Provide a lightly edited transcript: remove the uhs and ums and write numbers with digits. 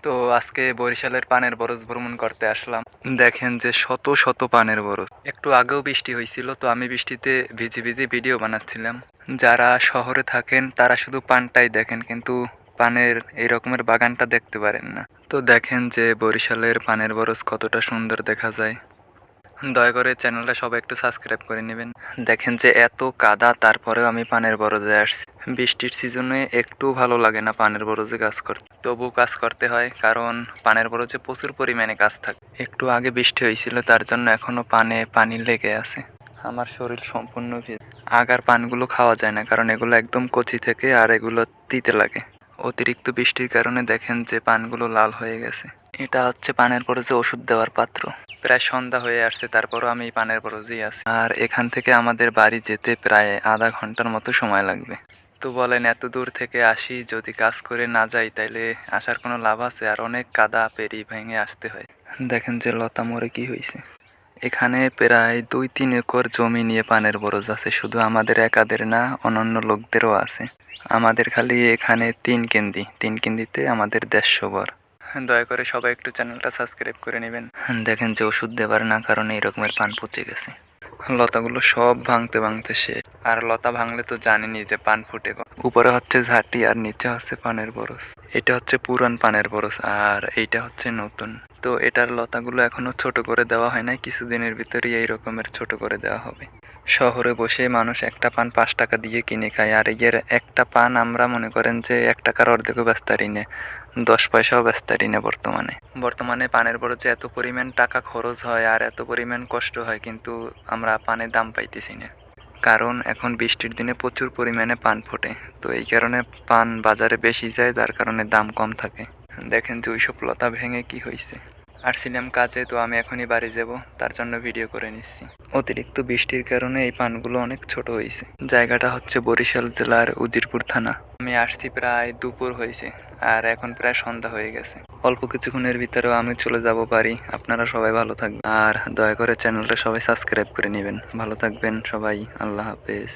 তো আজকে বরিশালের পানের বরজ ভ্রমণ করতে আসলাম। দেখেন যে শত শত পানের বরজ। একটু আগেও বৃষ্টি হয়েছিল, তো আমি বৃষ্টিতে ভিজে ভিজে ভিডিও বানাচ্ছিলাম। যারা শহরে থাকেন তারা শুধু পানটাই দেখেন, কিন্তু পানের এই রকমের বাগানটা দেখতে পারেন না। তো দেখেন যে বরিশালের পানের বরজ কতটা সুন্দর দেখা যায়। দয়া করে চ্যানেলটা সবাই একটু সাবস্ক্রাইব করে নেবেন। দেখেন যে এত কাদা, তারপরেও আমি পানের বরজে আসছি। বৃষ্টির সিজনে একটু ভালো লাগে না পানের বরজে কাজ করতে, তবু কাজ করতে হয়, কারণ পানের বরজে প্রচুর পরিমাণে কাজ থাকে। একটু আগে বৃষ্টি হয়েছিল, তার জন্য এখনো পানি লেগে আছে। আমার শরীর সম্পূর্ণ ভিজে। আগার পানগুলো খাওয়া যায় না, কারণ এগুলো একদম কচি থেকে, আর এগুলো তিতে লাগে। অতিরিক্ত বৃষ্টির কারণে দেখেন যে পানগুলো লাল হয়ে গেছে। এটা হচ্ছে পানের বরজে ওষুধ দেওয়ার পাত্র। প্রায় সন্ধ্যা হয়ে আসছে, তারপরও আমি পানের বরজেই আছি। আর এখান থেকে আমাদের বাড়ি যেতে প্রায় আধা ঘন্টার মতো সময় লাগবে। তো বলেন, এত দূর থেকে আসি, যদি কাজ করে না যাই তাইলে আসার কোনো লাভ আছে? আর অনেক কাদা পেরি ভেঙে আসতে হয়। দেখেন যে লতা মরে কি হয়েছে। এখানে প্রায় 2-3 একর জমি নিয়ে পানের বরজ আছে। শুধু আমাদের একাদের না, অন্যান্য লোকদেরও আছে। আমাদের খালি এখানে 3 কেন্দ্রিতে আমাদের 150 ঘর। দয়া করে সবাই একটু চ্যানেলটা সাবস্ক্রাইব করে নেবেন। দেখেন যে ওষুধ দেবার না কারণে এই রকমের পান পচে গেছে। লতাগুলো সব ভাঙতে ভাঙতে শেষ। আর লতা ভাঙলে তো জানেনই যে পান ফুটে। উপরে হচ্ছে ঝাঁটি আর নিচে হচ্ছে পানের বরজ। এটা হচ্ছে পুরান পানের বরজ, আর এইটা হচ্ছে নতুন। তো এটার লতাগুলো এখনো ছোট করে দেওয়া হয় নাই, কিছুদিনের ভিতরেই এই রকমের ছোট করে দেওয়া হবে। শহরে বসে মানুষ একটা পান 5 টাকা দিয়ে কিনে খায়, আর এর একটা পান আমরা মনে করেন যে 1 টাকার অর্ধেকও বেচতে পারি না, 10 পয়সাও বেচতে পারি না। বর্তমানে পানের বরজে এত পরিমাণ টাকা খরচ হয় আর এত পরিমাণ কষ্ট হয়, কিন্তু আমরা পানের দাম পাইতেছি না। কারণ এখন বৃষ্টির দিনে প্রচুর পরিমাণে পান ফোটে, তো এই কারণে পান বাজারে বেশি যায়, যার কারণে দাম কম থাকে। দেখেন যে ওইসব লতা ভেঙে কি হয়েছে। আসছিলাম কাজে, তো আমি এখনই বাড়ি যাব, তার জন্য ভিডিও করে নিচ্ছি। অতিরিক্ত বৃষ্টির কারণে এই পানগুলো অনেক ছোট হয়েছে। জায়গাটা হচ্ছে বরিশাল জেলার উজিরপুর থানা। আমি আসছি প্রায় দুপুর হয়েছে, আর এখন প্রায় সন্ধ্যা হয়ে গেছে। অল্প কিছুক্ষণের ভিতরেও আমি চলে যাব বাড়ি। আপনারা সবাই ভালো থাকবেন, আর দয়া করে চ্যানেলটা সবাই সাবস্ক্রাইব করে নেবেন। ভালো থাকবেন সবাই। আল্লাহ হাফেজ।